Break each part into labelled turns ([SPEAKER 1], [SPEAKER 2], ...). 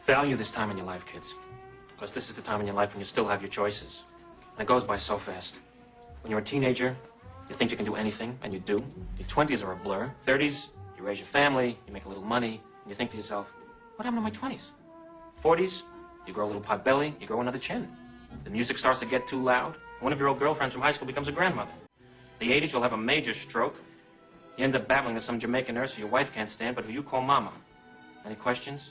[SPEAKER 1] Value this time in your life, kids. Because this is the time in your life when you still have your choices. And it goes by so fast. When you're a teenager, you think you can do anything, and you do. Your 20s are a blur. 30s, you raise your family, you make a little money, and you think to yourself, what happened to my 20s? 40s, you grow a little pot belly, you grow another chin. The music starts to get too loud. One of your old girlfriends from high school becomes a grandmother. The 80s, you'll have a major stroke. You end up battling with some Jamaican nurse who your wife can't stand, but who you call mama. Any questions?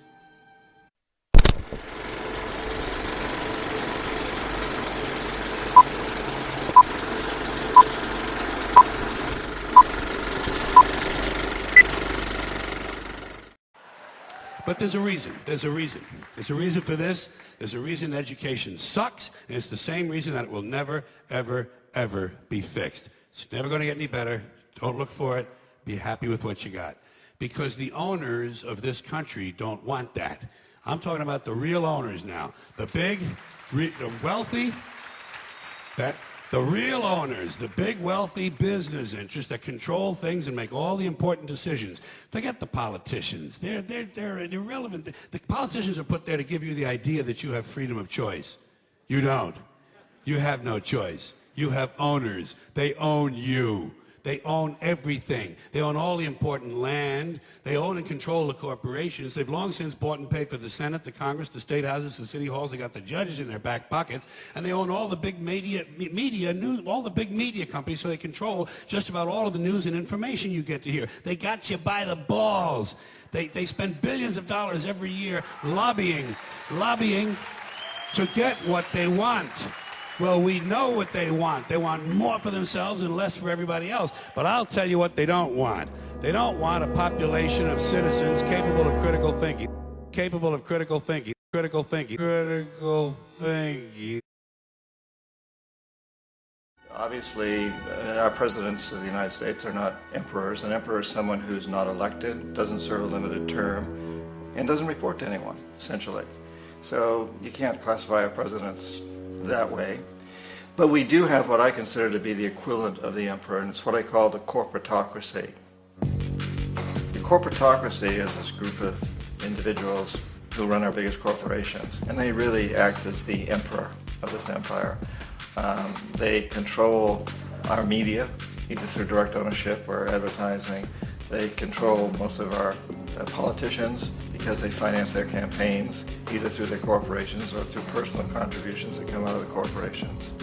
[SPEAKER 2] But there's a reason. There's a reason. There's a reason for this. There's a reason education sucks, and it's the same reason that it will never, ever, ever be fixed. It's never going to get any better. Don't look for it. Be happy with what you got. Because the owners of this country don't want that. I'm talking about the real owners now. The big, the wealthy, the real owners, the big, wealthy business interests that control things and make all the important decisions. Forget the politicians. They're irrelevant. The politicians are put there to give you the idea that you have freedom of choice. You don't. You have no choice. You have owners. They own you. They own everything. They own all the important land. They own and control the corporations. They've long since bought and paid for the Senate, the Congress, the state houses, the city halls. They got the judges in their back pockets, and they own all the big media news, all the big media companies. So they control just about all of the news and information you get to hear. They got you by the balls. They spend billions of dollars every year lobbying to get what they want. Well, we know what they want. They want more for themselves and less for everybody else. But I'll tell you what they don't want. They don't want a population of citizens capable of critical thinking. Capable of critical thinking. Critical thinking. Critical thinking.
[SPEAKER 3] Obviously, our presidents of the United States are not emperors. An emperor is someone who's not elected, doesn't serve a limited term, and doesn't report to anyone, essentially. So you can't classify our presidents that way. But we do have what I consider to be the equivalent of the emperor, and it's what I call the corporatocracy. The corporatocracy is this group of individuals who run our biggest corporations, and they really act as the emperor of this empire. They control our media, either through direct ownership or advertising. They control most of our politicians because they finance their campaigns either through their corporations or through personal contributions that come out of the corporations.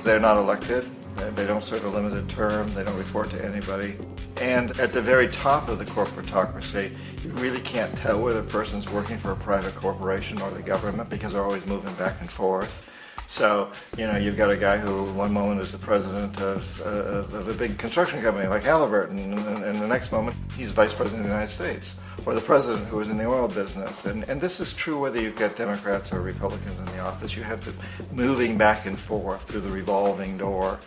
[SPEAKER 3] They're not elected, they don't serve a limited term, they don't report to anybody. And at the very top of the corporatocracy, you really can't tell whether a person's working for a private corporation or the government because they're always moving back and forth. So, you know, you've got a guy who one moment is the president of a big construction company like Halliburton, and the next moment he's vice president of the United States, or the president who is in the oil business. And this is true whether you've got Democrats or Republicans in the office. You have to moving back and forth through the revolving door.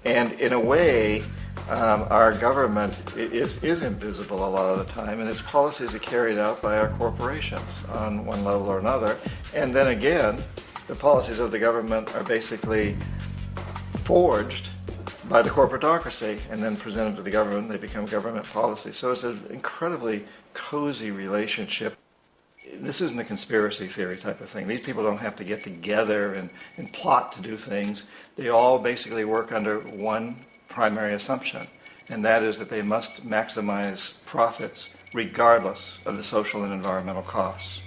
[SPEAKER 3] And in a way, our government is invisible a lot of the time, and its policies are carried out by our corporations on one level or another. And then again, the policies of the government are basically forged by the corporatocracy and then presented to the government. They become government policy. So it's an incredibly cozy relationship. This isn't a conspiracy theory type of thing. These people don't have to get together and plot to do things. They all basically work under one primary assumption, and that is that they must maximize profits regardless of the social and environmental costs.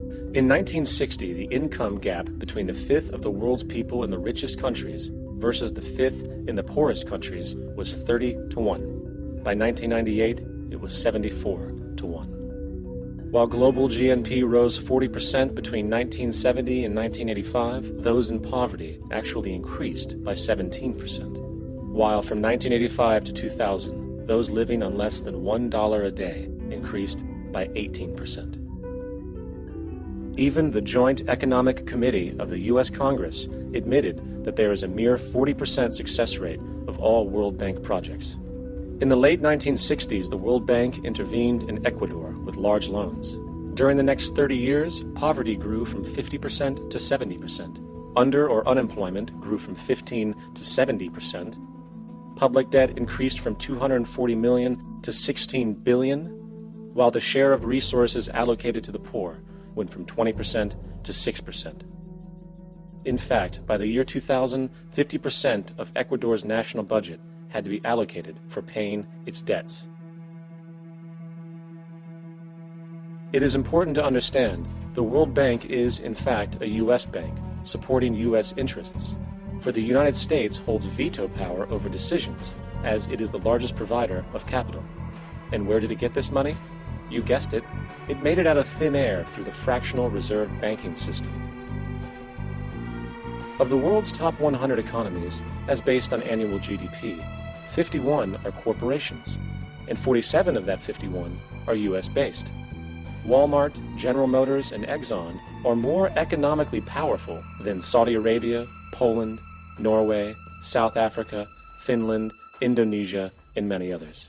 [SPEAKER 4] In 1960, the income gap between the fifth of the world's people in the richest countries versus the fifth in the poorest countries was 30-1. By 1998, it was 74-1. While global GNP rose 40% between 1970 and 1985, those in poverty actually increased by 17%. While from 1985 to 2000, those living on less than $1 a day increased by 18%. Even the Joint Economic Committee of the U.S. Congress admitted that there is a mere 40% success rate of all World Bank projects. In the late 1960s, the World Bank intervened in Ecuador with large loans. During the next 30 years, poverty grew from 50% to 70%. Under or unemployment grew from 15 to 70%. Public debt increased from $240 million to $16 billion. while the share of resources allocated to the poor went from 20% to 6%. In fact, by the year 2000, 50% of Ecuador's national budget had to be allocated for paying its debts. It is important to understand the World Bank is, in fact, a U.S. bank supporting U.S. interests, for the United States holds veto power over decisions, as it is the largest provider of capital. And where did it get this money? You guessed it, it made it out of thin air through the fractional reserve banking system. Of the world's top 100 economies, as based on annual GDP, 51 are corporations, and 47 of that 51 are U.S.-based. Walmart, General Motors, and Exxon are more economically powerful than Saudi Arabia, Poland, Norway, South Africa, Finland, Indonesia, and many others.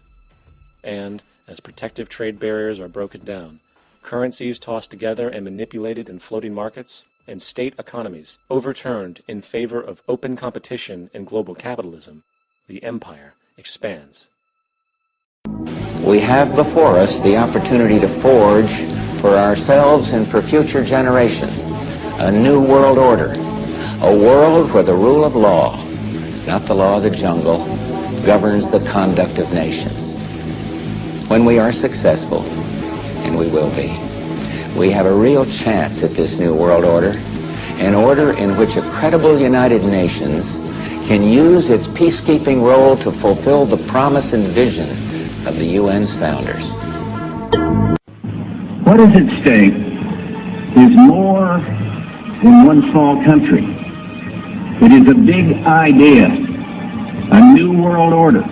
[SPEAKER 4] And as protective trade barriers are broken down, currencies tossed together and manipulated in floating markets, and state economies overturned in favor of open competition and global capitalism, the empire expands.
[SPEAKER 5] We have before us the opportunity to forge for ourselves and for future generations a new world order, a world where the rule of law, not the law of the jungle, governs the conduct of nations. When we are successful, and we will be, we have a real chance at this new world order, an order in which a credible United Nations can use its peacekeeping role to fulfill the promise and vision of the UN's founders.
[SPEAKER 6] What is at stake is more than one small country. It is a big idea, a new world order.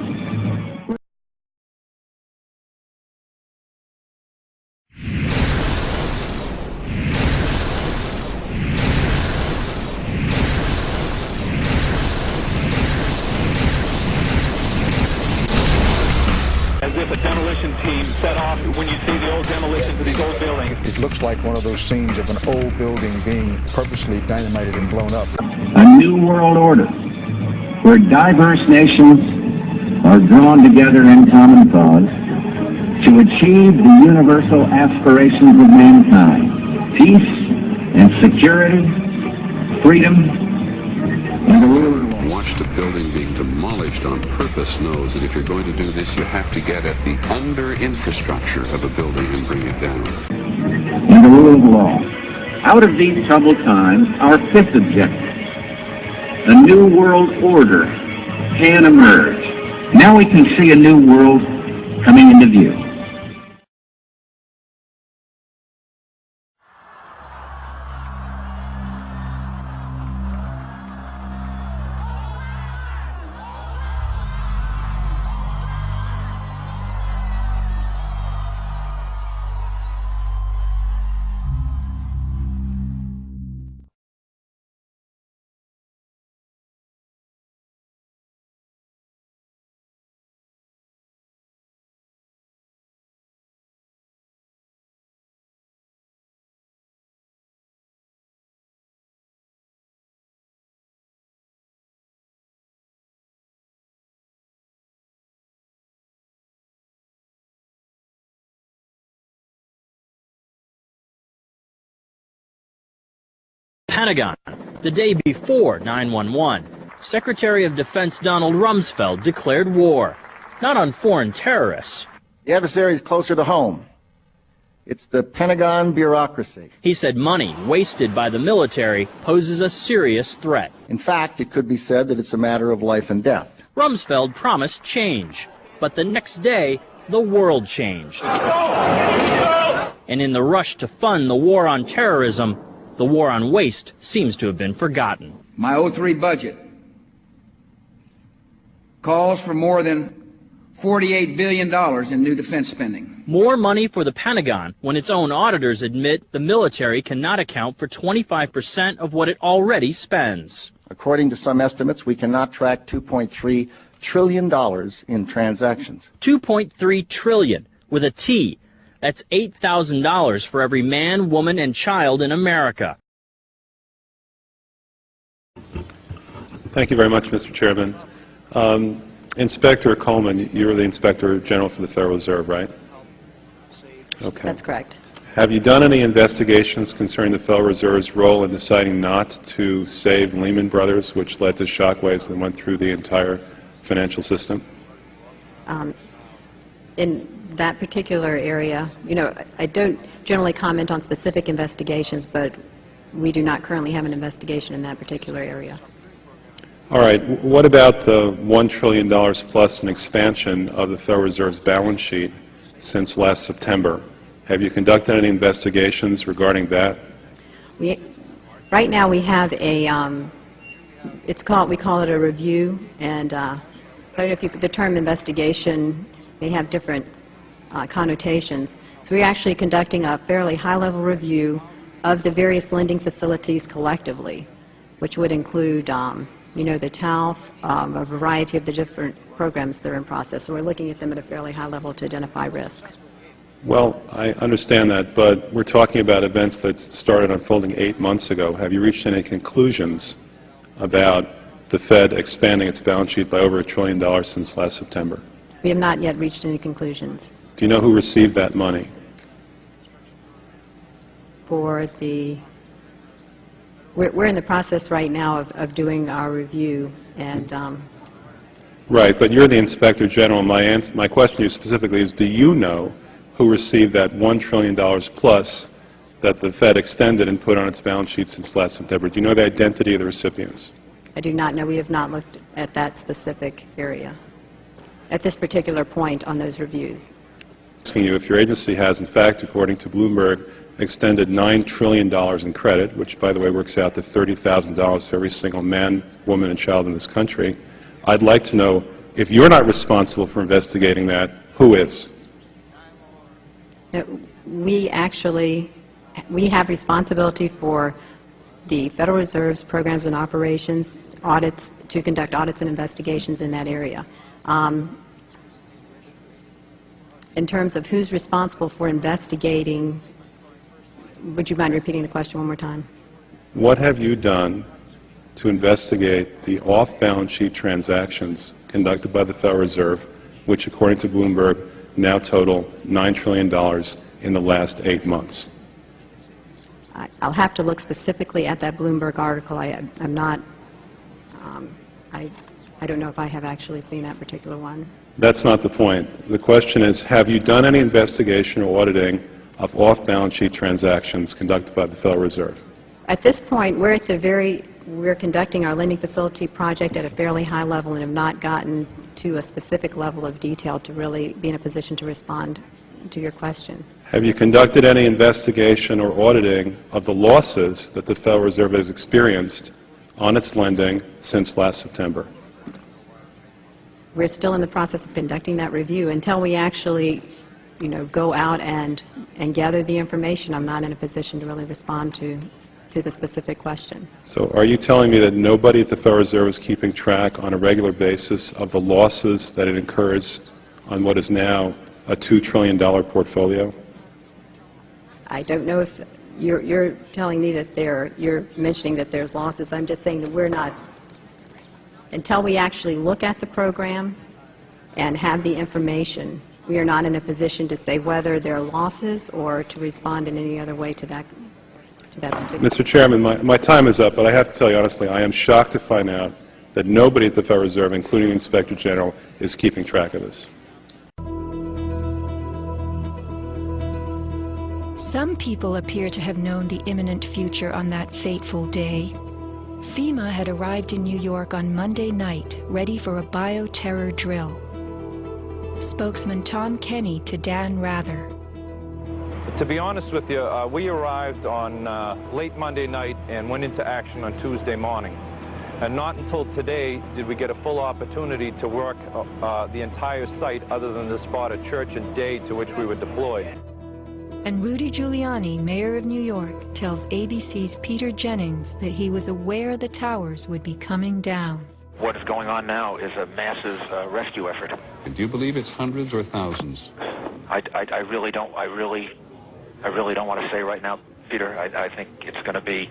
[SPEAKER 7] As if a demolition team set off when you see the old demolitions of these old buildings.
[SPEAKER 8] It looks like one of those scenes of an old building being purposely dynamited and blown up.
[SPEAKER 6] A new world order where diverse nations are drawn together in common cause to achieve the universal aspirations of mankind: peace and security, freedom, and the rule of law.
[SPEAKER 9] Watched a building being demolished on purpose knows that if you're going to do this, you have to get at the under-infrastructure of a building and bring it down.
[SPEAKER 6] And the rule of law. Out of these troubled times, our fifth objective, a new world order, can emerge. Now we can see a new world coming into view.
[SPEAKER 10] Pentagon, the day before 9/11, Secretary of Defense Donald Rumsfeld declared war, not on foreign terrorists.
[SPEAKER 11] The adversary is closer to home. It's the Pentagon bureaucracy.
[SPEAKER 10] He said money wasted by the military poses a serious threat.
[SPEAKER 11] In fact, it could be said that it's a matter of life and death.
[SPEAKER 10] Rumsfeld promised change, but the next day, the world changed. And in the rush to fund the war on terrorism, the war on waste seems to have been forgotten.
[SPEAKER 12] My 03 budget calls for more than $48 billion in new defense spending.
[SPEAKER 10] More money for the Pentagon when its own auditors admit the military cannot account for 25% of what it already spends.
[SPEAKER 11] According to some estimates, we cannot track $2.3 trillion in transactions.
[SPEAKER 10] $2.3 trillion with a T. That's $8,000 for every man, woman, and child in America.
[SPEAKER 13] Thank you very much, Mr. Chairman. Inspector Coleman, you're the Inspector General for the Federal Reserve, right? Okay.
[SPEAKER 14] That's correct.
[SPEAKER 13] Have you done any investigations concerning the Federal Reserve's role in deciding not to save Lehman Brothers, which led to shockwaves that went through the entire financial system?
[SPEAKER 14] In that particular area, you know, I don't generally comment on specific investigations, but we do not currently have an investigation in that particular area.
[SPEAKER 13] All right. What about the $1 trillion plus in expansion of the Federal Reserve's balance sheet since last September? Have you conducted any investigations regarding that?
[SPEAKER 14] Right now we have a, we call it a review, and so I don't know if the term investigation may have different connotations. So we're actually conducting a fairly high-level review of the various lending facilities collectively, which would include, you know, the TALF, a variety of the different programs that are in process. So we're looking at them at a fairly high level to identify risk.
[SPEAKER 13] Well, I understand that, but we're talking about events that started unfolding 8 months ago. Have you reached any conclusions about the Fed expanding its balance sheet by over $1 trillion since last September?
[SPEAKER 14] We have not yet reached any conclusions.
[SPEAKER 13] Do you know who received that money?
[SPEAKER 14] For the, we're in the process right now of doing our review, and
[SPEAKER 13] Right, but you're the Inspector General. My question to you specifically is, do you know who received that $1 trillion plus that the Fed extended and put on its balance sheet since last September? Do you know the identity of the recipients?
[SPEAKER 14] I do not know. We have not looked at that specific area at this particular point on those reviews.
[SPEAKER 13] I'm asking you if your agency has, in fact, according to Bloomberg, extended $9 trillion in credit, which, by the way, works out to $30,000 for every single man, woman, and child in this country. I'd like to know, if you're not responsible for investigating that, who is?
[SPEAKER 14] We have responsibility for the Federal Reserve's programs and operations, audits, to conduct audits and investigations in that area. In terms of who's responsible for investigating, would you mind repeating the question one more time?
[SPEAKER 13] What have you done to investigate the off-balance sheet transactions conducted by the Federal Reserve, which, according to Bloomberg, now total $9 trillion in the last 8 months?
[SPEAKER 14] I'll have to look specifically at that Bloomberg article. I'm not, I don't know if I have actually seen that particular one.
[SPEAKER 13] That's not the point. The question is, have you done any investigation or auditing of off-balance sheet transactions conducted by the Federal Reserve?
[SPEAKER 14] At this point, we're conducting our lending facility project at a fairly high level and have not gotten to a specific level of detail to really be in a position to respond to your question.
[SPEAKER 13] Have you conducted any investigation or auditing of the losses that the Federal Reserve has experienced on its lending since last September?
[SPEAKER 14] We're still in the process of conducting that review. Until we actually, you know, go out and gather the information, I'm not in a position to really respond to the specific question.
[SPEAKER 13] So are you telling me that nobody at the Federal Reserve is keeping track on a regular basis of the losses that it incurs on what is now a $2 trillion portfolio?
[SPEAKER 14] I don't know if you're telling me that you're mentioning that there's losses. I'm just saying that we're not, until we actually look at the program and have the information, we are not in a position to say whether there are losses or to respond in any other way to that particular.
[SPEAKER 13] Mr. Chairman, my time is up, but I have to tell you honestly, I am shocked to find out that nobody at the Federal Reserve, including the Inspector General, is keeping track of this.
[SPEAKER 15] Some people appear to have known the imminent future on that fateful day. FEMA had arrived in New York on Monday night, ready for a bioterror drill. Spokesman Tom Kenny to Dan Rather.
[SPEAKER 7] To be honest with you, we arrived on late Monday night and went into action on Tuesday morning. And not until today did we get a full opportunity to work the entire site other than the spot at Church and Day to which we were deployed.
[SPEAKER 15] And Rudy Giuliani, mayor of New York, tells ABC's Peter Jennings that he was aware the towers would be coming down.
[SPEAKER 16] What is going on now is a massive rescue effort.
[SPEAKER 9] Do you believe it's hundreds or thousands?
[SPEAKER 16] I really don't want to say right now, Peter. I think it's going to be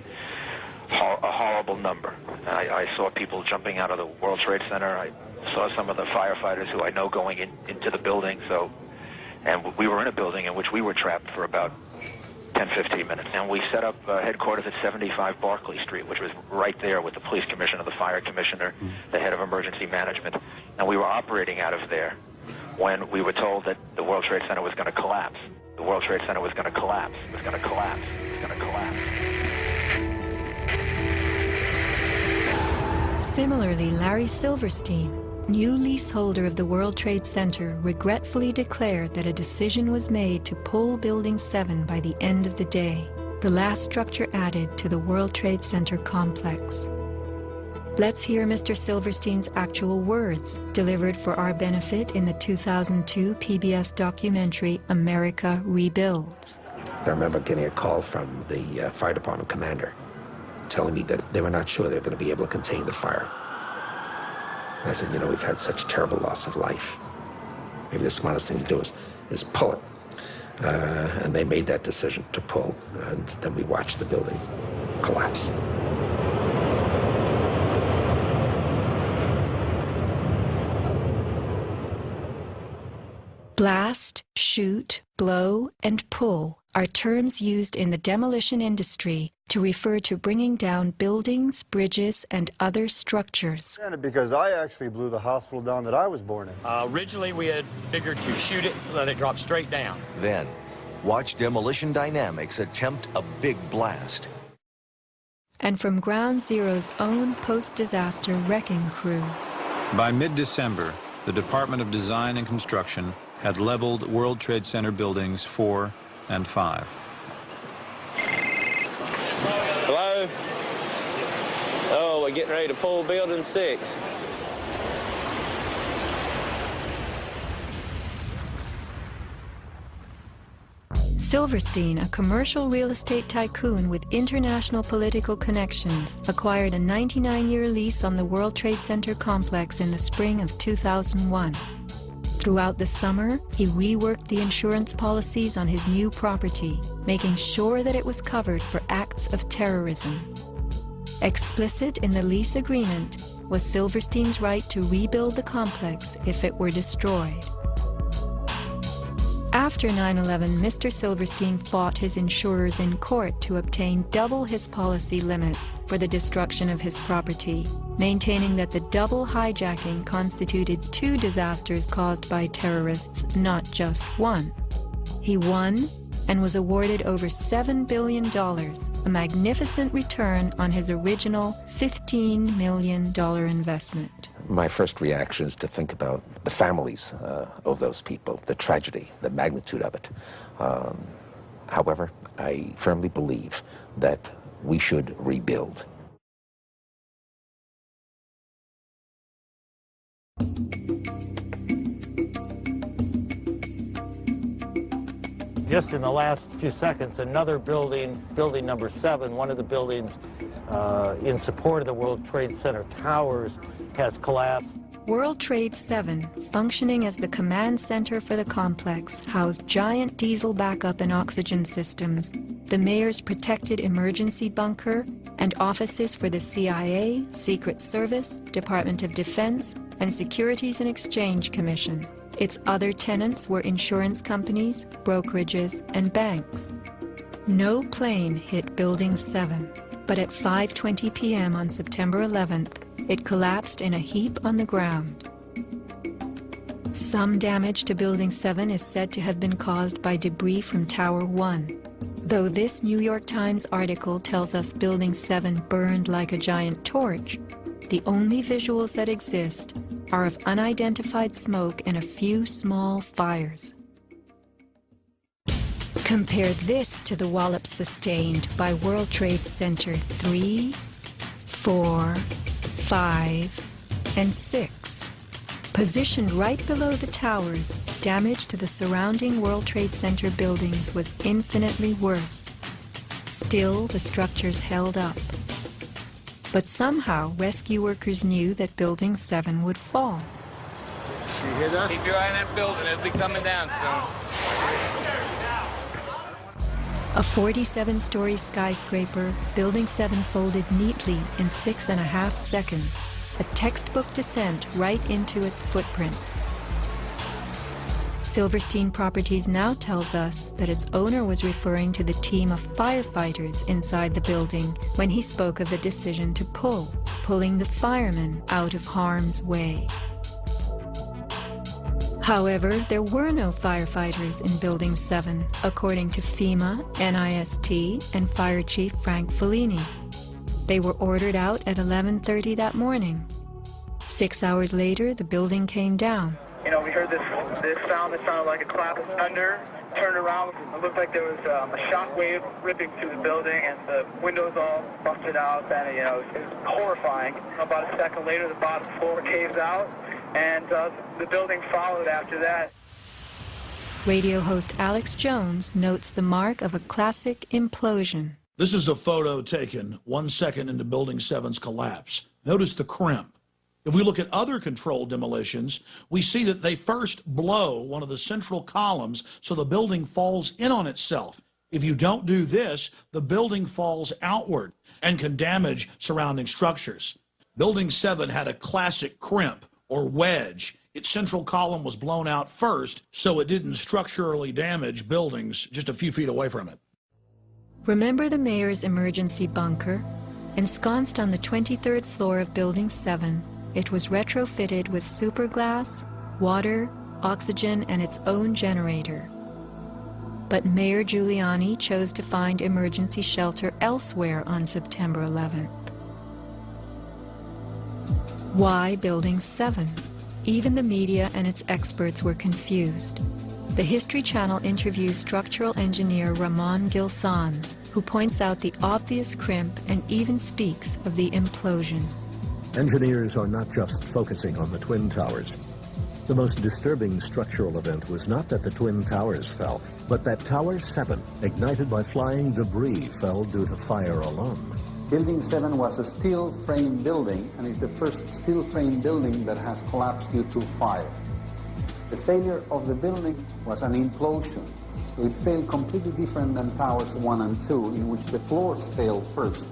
[SPEAKER 16] a horrible number. I saw people jumping out of the World Trade Center. I saw some of the firefighters who I know going into the building. So And we were in a building in which we were trapped for about 10, 15 minutes. And we set up headquarters at 75 Barclay Street, which was right there with the police commissioner, the fire commissioner, the head of emergency management. And we were operating out of there when we were told that the World Trade Center was going to collapse. The World Trade Center was going to collapse. It was going to collapse. It was going to collapse.
[SPEAKER 15] Similarly, Larry Silverstein, new leaseholder of the World Trade Center, regretfully declared that a decision was made to pull Building 7 by the end of the day, the last structure added to the World Trade Center complex. Let's hear Mr. Silverstein's actual words, delivered for our benefit in the 2002 PBS documentary, America Rebuilds.
[SPEAKER 17] I remember getting a call from the fire department commander telling me that they were not sure they were going to be able to contain the fire. And I said, you know, we've had such terrible loss of life. Maybe the smartest thing to do is pull it. And they made that decision to pull, and then we watched the building collapse.
[SPEAKER 15] Blast, shoot, blow, and pull are terms used in the demolition industry to refer to bringing down buildings, bridges, and other structures.
[SPEAKER 18] Because I actually blew the hospital down that I was born in.
[SPEAKER 19] Originally, we had figured to shoot it, let it drop straight down.
[SPEAKER 20] Then, watch Demolition Dynamics attempt a big blast.
[SPEAKER 15] And from Ground Zero's own post-disaster wrecking crew.
[SPEAKER 8] By mid-December, the Department of Design and Construction had leveled World Trade Center buildings 4 and 5.
[SPEAKER 21] Hello? Oh, we're getting ready to pull building 6.
[SPEAKER 15] Silverstein, a commercial real estate tycoon with international political connections, acquired a 99-year lease on the World Trade Center complex in the spring of 2001. Throughout the summer, he reworked the insurance policies on his new property, making sure that it was covered for acts of terrorism. Explicit in the lease agreement was Silverstein's right to rebuild the complex if it were destroyed. After 9/11, Mr. Silverstein fought his insurers in court to obtain double his policy limits for the destruction of his property, maintaining that the double hijacking constituted 2 disasters caused by terrorists, not just one. He won and was awarded over $7 billion, a magnificent return on his original $15 million investment.
[SPEAKER 17] My first reaction is to think about the families of those people, the tragedy, the magnitude of it. However, I firmly believe that we should rebuild.
[SPEAKER 22] Just in the last few seconds, another building, building number 7, one of the buildings in support of the World Trade Center towers, has collapsed.
[SPEAKER 15] World Trade 7, functioning as the command center for the complex, housed giant diesel backup and oxygen systems, the mayor's protected emergency bunker, and offices for the CIA, Secret Service, Department of Defense, and Securities and Exchange Commission. Its other tenants were insurance companies, brokerages, and banks. No plane hit Building 7, but at 5:20 p.m. on September 11th, it collapsed in a heap on the ground. Some damage to Building 7 is said to have been caused by debris from Tower 1. Though this New York Times article tells us Building 7 burned like a giant torch, the only visuals that exist are of unidentified smoke and a few small fires. Compare this to the wallop sustained by World Trade Center 3, 4, 5, and 6. Positioned right below the towers, damage to the surrounding World Trade Center buildings was infinitely worse. Still, the structures held up. But somehow, rescue workers knew that Building 7 would fall.
[SPEAKER 22] You hear that?
[SPEAKER 21] Keep your eye on that building. It'll be coming down soon.
[SPEAKER 15] A 47-story skyscraper, Building 7 folded neatly in 6.5 seconds, a textbook descent right into its footprint. Silverstein Properties now tells us that its owner was referring to the team of firefighters inside the building when he spoke of the decision to pulling the firemen out of harm's way. However, there were no firefighters in Building 7, according to FEMA, NIST, and Fire Chief Frank Fellini. They were ordered out at 11:30 that morning. 6 hours later, the building came down.
[SPEAKER 1] You know, we heard this sound that sounded like a clap of thunder. Turned around, it looked like there was a shock wave ripping through the building, and the windows all busted out, and, you know, it was horrifying. About a second later, the bottom floor caves out, and the building followed after that.
[SPEAKER 15] Radio host Alex Jones notes the mark of a classic implosion.
[SPEAKER 2] This is a photo taken 1 second into Building 7's collapse. Notice the crimp. If we look at other controlled demolitions, we see that they first blow one of the central columns so the building falls in on itself. If you don't do this, the building falls outward and can damage surrounding structures. Building 7 had a classic crimp or wedge. Its central column was blown out first, so it didn't structurally damage buildings just a few feet away from it.
[SPEAKER 15] Remember the mayor's emergency bunker? Ensconced on the 23rd floor of Building 7, it was retrofitted with superglass, water, oxygen, and its own generator. But Mayor Giuliani chose to find emergency shelter elsewhere on September 11th. Why Building 7? Even the media and its experts were confused. The History Channel interviews structural engineer Ramon Gilsans, who points out the obvious crimp and even speaks of the implosion.
[SPEAKER 23] Engineers are not just focusing on the Twin Towers. The most disturbing structural event was not that the Twin Towers fell, but that Tower 7, ignited by flying debris, fell due to fire alone.
[SPEAKER 24] Building 7 was a steel frame building, and is the first steel frame building that has collapsed due to fire. The failure of the building was an implosion. So it failed completely different than Towers 1 and 2, in which the floors failed first.